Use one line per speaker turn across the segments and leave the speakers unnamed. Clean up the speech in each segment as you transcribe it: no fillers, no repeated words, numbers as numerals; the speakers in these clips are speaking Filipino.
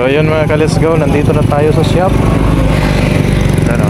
So ayun mga ka-let's go, nandito na tayo sa shop. Ano?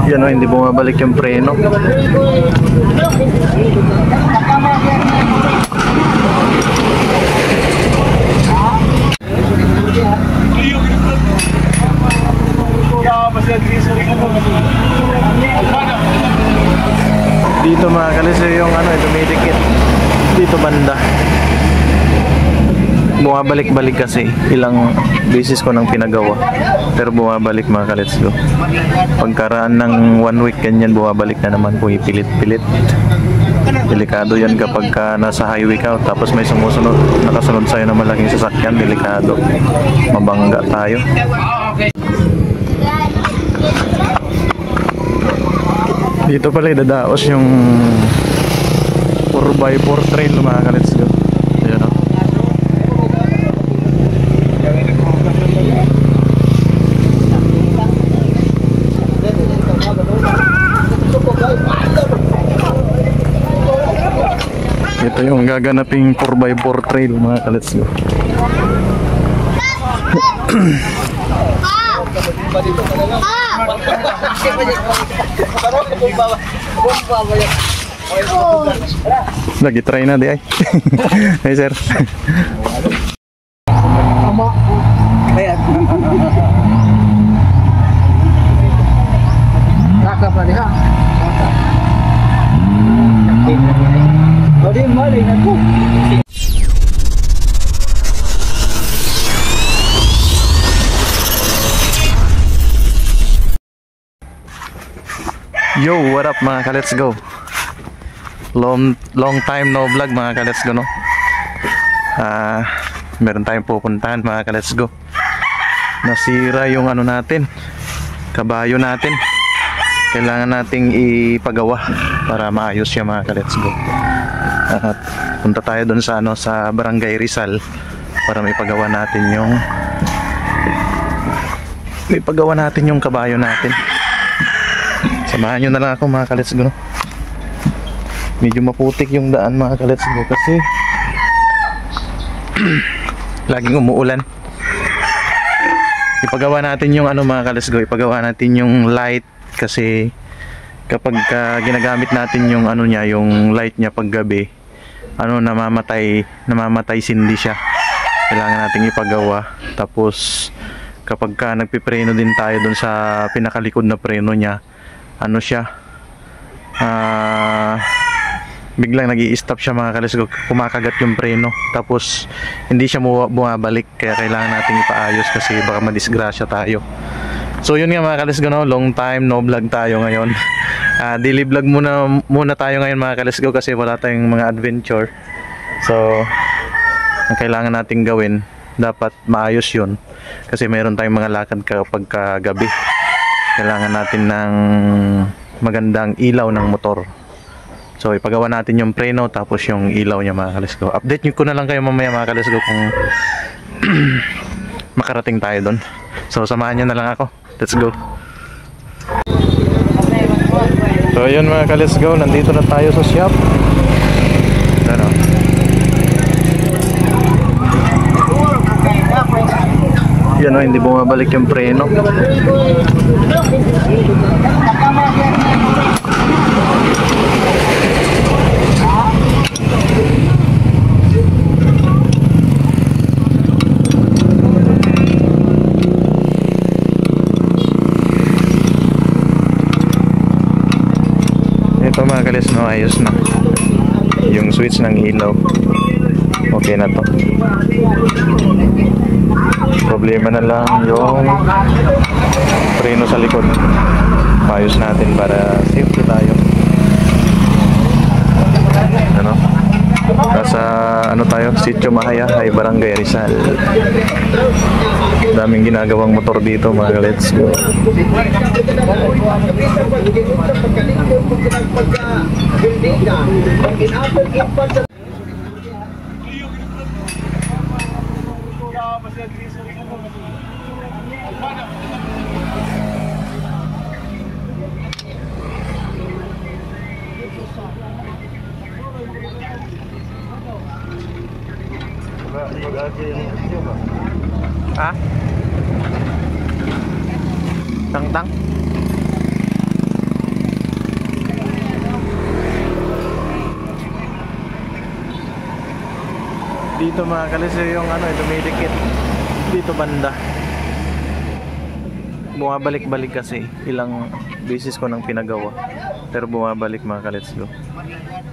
Yan o, hindi bumabalik yung preno. Dito mga ka-let's go yung ano, dumidikit dito banda. Bumabalik-balik kasi, ilang beses ko nang pinagawa pero bumabalik mga ka-let's go. Pagkaraan ng 1 week ganyan, bumabalik na naman kung ipilit-pilit. Delikado yan kapag ka nasa highway ka tapos may sumusunod, nakasunod sa'yo na malaking sasakyan. Delikado, mabangga tayo. Dito pala idadaos yung 4x4 trail mga ka-let's go. Ayan o. Ito yung gaganaping 4x4 trail mga ka-let's go. Lagi try na di ay. Hey sir.
Kakap na diha. Odi mali na ko.
Yo, what up mga ka-let's go? Long time no vlog mga ka-let's go, no? Meron tayong pupuntahan mga ka-let's go. Nasira yung ano natin, kabayo natin. Kailangan nating ipagawa para maayos siya mga ka-let's go. At punta tayo doon sa ano, sa Barangay Rizal para maipagawa natin yung kabayo natin. Samahan nyo na lang ako mga ka-let's go, no? Medyo maputik yung daan mga ka-let's go kasi laging umuulan. Ipagawa natin yung ano mga ka-let's go, ipagawa natin yung light kasi kapag ginagamit natin yung ano niya, yung light niya pag gabi, ano, namamatay sindi siya. Kailangan nating ipagawa. Tapos kapag nagpipreno din tayo dun sa pinakalikod na preno niya, ano siya, biglang nag-i-stop siya mga ka-let's go, kumakagat yung preno tapos hindi siya bumabalik, kaya kailangan nating ipaayos kasi baka madisgrasya tayo. So yun nga mga ka-let's go, no? Long time no vlog tayo ngayon. Daily vlog muna tayo ngayon mga ka-let's go kasi wala tayong mga adventure. So ang kailangan nating gawin, dapat maayos yun kasi mayroon tayong mga lakad kapag gabi. Kailangan natin ng magandang ilaw ng motor. So ipagawa natin yung preno tapos yung ilaw niya mga ka-let's go. Update nyo ko na lang kayo mamaya mga ka-let's go kung makarating tayo doon. So samahan nyo na lang ako. Let's go. So ayun mga ka-let's go, nandito na tayo sa shop. Ano? Yan o, hindi bumabalik yung preno. Ito mga ka-let's go, ayos na yung switch ng ilaw. Okay na to. Problema na lang yung preno sa likod. Maayos natin para safety tayo. Ano? Nasa ano tayo? Sitio Mahaya, Barangay Rizal. Daming ginagawang motor dito mga ka-let's go. Ha? Tang-tang? Dito mga kalis yung ano, dumidikit dito banda. Bumabalik-balik kasi ilang beses ko nang pinagawa, pero bumabalik mga kalets ko.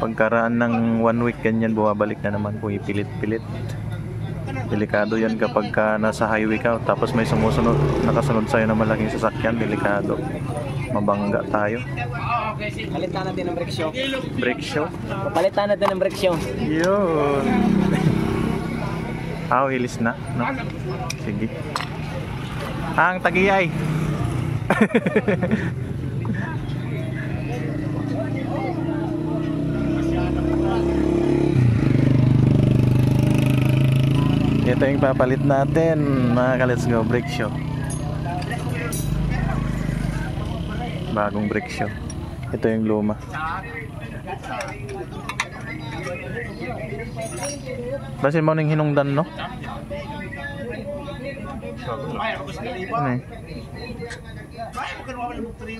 Pagkaraan ng 1 week ganyan, bumabalik na naman kung ipilit-pilit. Delikado yan kapag ka nasa highway ka tapos may sumusunod, nakasunod sa'yo na malaking sasakyan. Delikado, mabangga tayo.
Palitan natin ng brake show.
Brake show?
Palitan natin ng brake show.
Yun. Hilis na, no? Sige. Ang tagiyay. Ito yung papalit natin, mga ka-let's go, brake show. Bagong brake show. Ito yung luma. Basin mo nang hinungdan, no? Ano eh?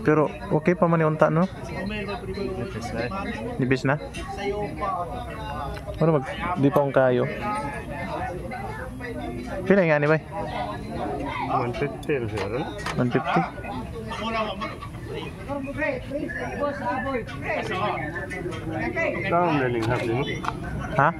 Pero okay pa man yung unta, no? Nibis na? Ano mag... Di pa akong kayo. Pila nga ni bay?
150 sir.
150?
Down learning happening.
Ha?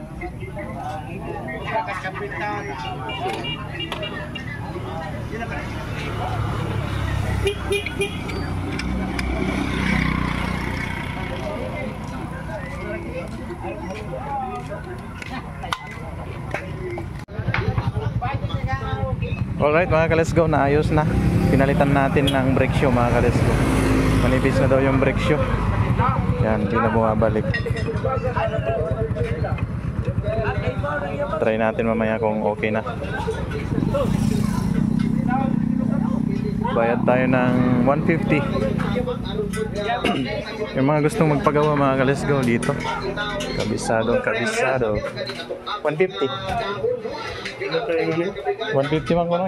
Alright mga ka-let's go, naayos na. Pinalitan natin ng brake shoe mga ka-let's go. Manipis na daw yung brake shoe. Yan, hindi na bumabalik. Try natin mamaya kung okay na. Bayad tayo ng 150. Yung mga gustong magpagawa mga ka-let's go dito. Kabisado, kabisado. 150. 150 man ko na.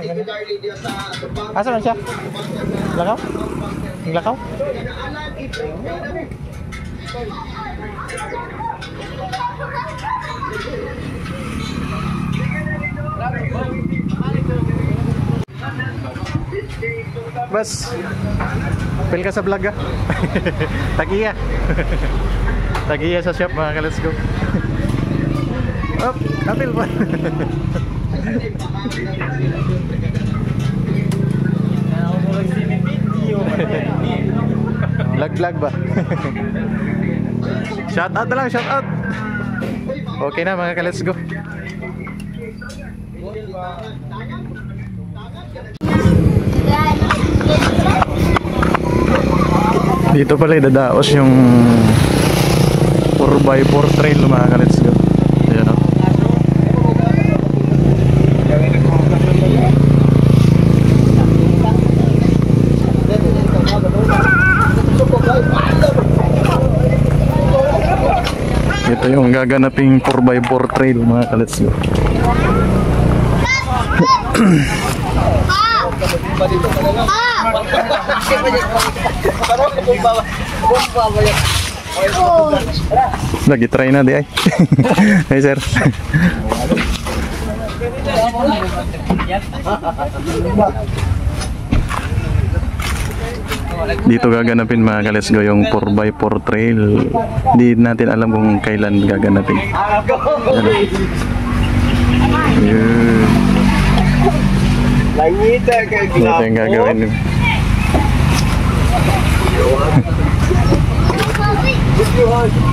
Asa man siya? Lakaw? Yung lakaw? Bas, pil ka sa vlog ah. Tagiya. Tagiya sa shop mga ka-let's go. Up, kapil pa. Vlog ba? Shout out na lang, shout out. Okay na mga ka-let's go. Dito pala idadaos yung 4x4 trail mga ka-let's go. Ayan o. Ito yung gaganaping 4x4 trail mga ka-let's go. Lagi try na di ay. Hey sir. Dito gaganapin mga ka-let's go yung 4x4 trail. Di natin alam kung kailan gaganapin. Yun. Ito yung gagawin.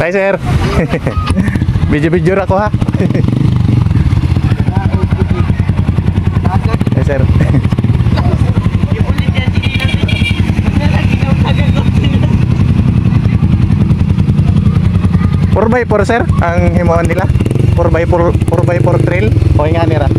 Hi sir. Video-video ako ha. Hi sir. Four by four sir ang himuan nila. 4x4 trail. Okay nga nila.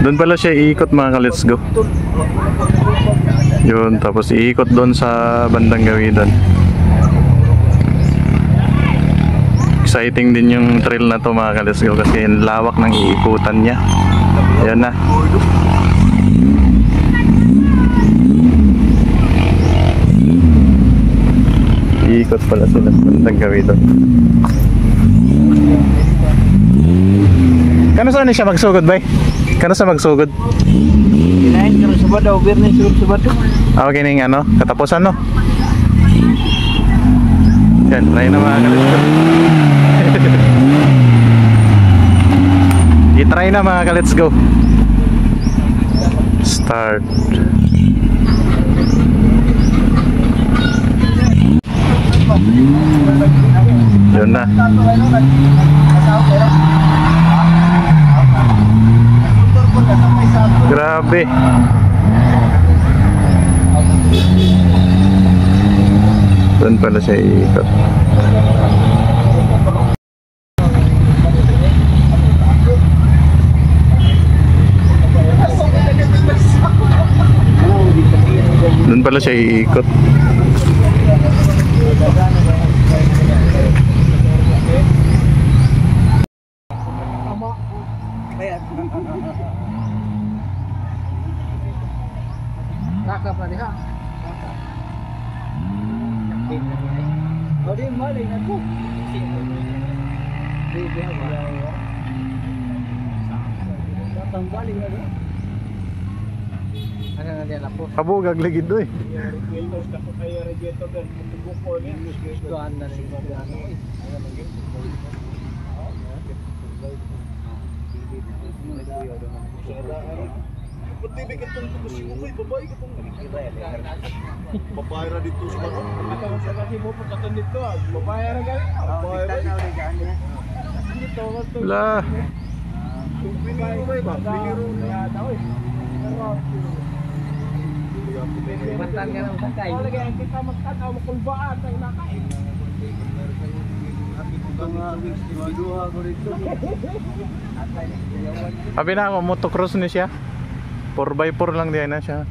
Doon pala siya iikot mga ka-let's go. Yun, tapos iikot doon sa bandang gawidan. Exciting din yung trail na to mga ka-let's go kasi yung lawak ng iikutan niya. Ayan na. Iikot pala sila sa bandang gawidan. Kano saan siya magsugod bay? Kano sa magsugod?
Kinain ka sa badaw, birnin sa badaw.
Okay na yung ano, katapusan no? Yan, try na mga ka-let's go. I-try na mga ka-let's go. Start. Yun na. Grabe. Doon pala siya iikot. Doon pala siya iikot.
Kaka pa diha. Odi maling ako. Di ba? Datang balik lagi. Ano na dia lapo?
Kabugag ligid doy.
Tuan na ni ano.
Pati bigat tong tubusin mo koy, babae ka tong babae ra dito sa bato. Sa kasi mo pagkatan dito, babae ra gali. Babae ra. Dito ko.
Lah.
Kung piniro ba ba? Piniro na daw eh.
Mantan ka ng sakay.
Lagi ang kita magtanaw makulbaan ang nakain.
Sabi na ako, motocross ni siya. 4x4 lang diyan na siya.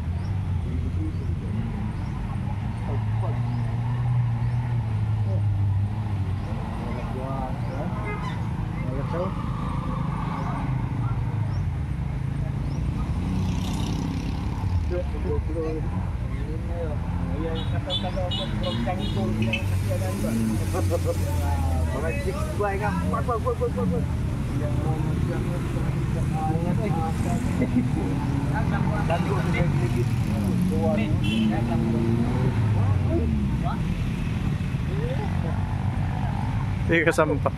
Hindi kasama pa.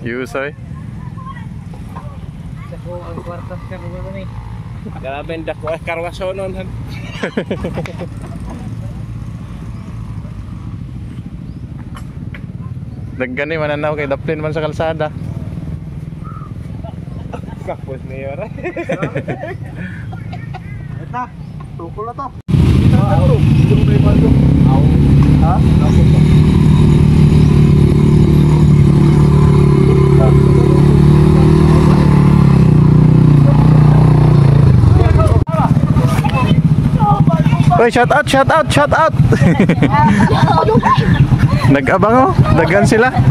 Yusay.
Ako ang kwartas ka mo ni.
Grabe ndak ko karwasonon han.
Daggan ni mananaw kay daplin man sa kalsada.
Kapos mayor. Eta, tukol na to. Ha?
Oy, shout out, shout out, shout out. Nag-abang oh, daghan sila.
Ano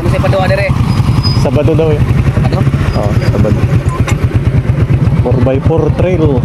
sa padua dire?
Sabado daw eh. Oh, Sabado. 4x4 trail.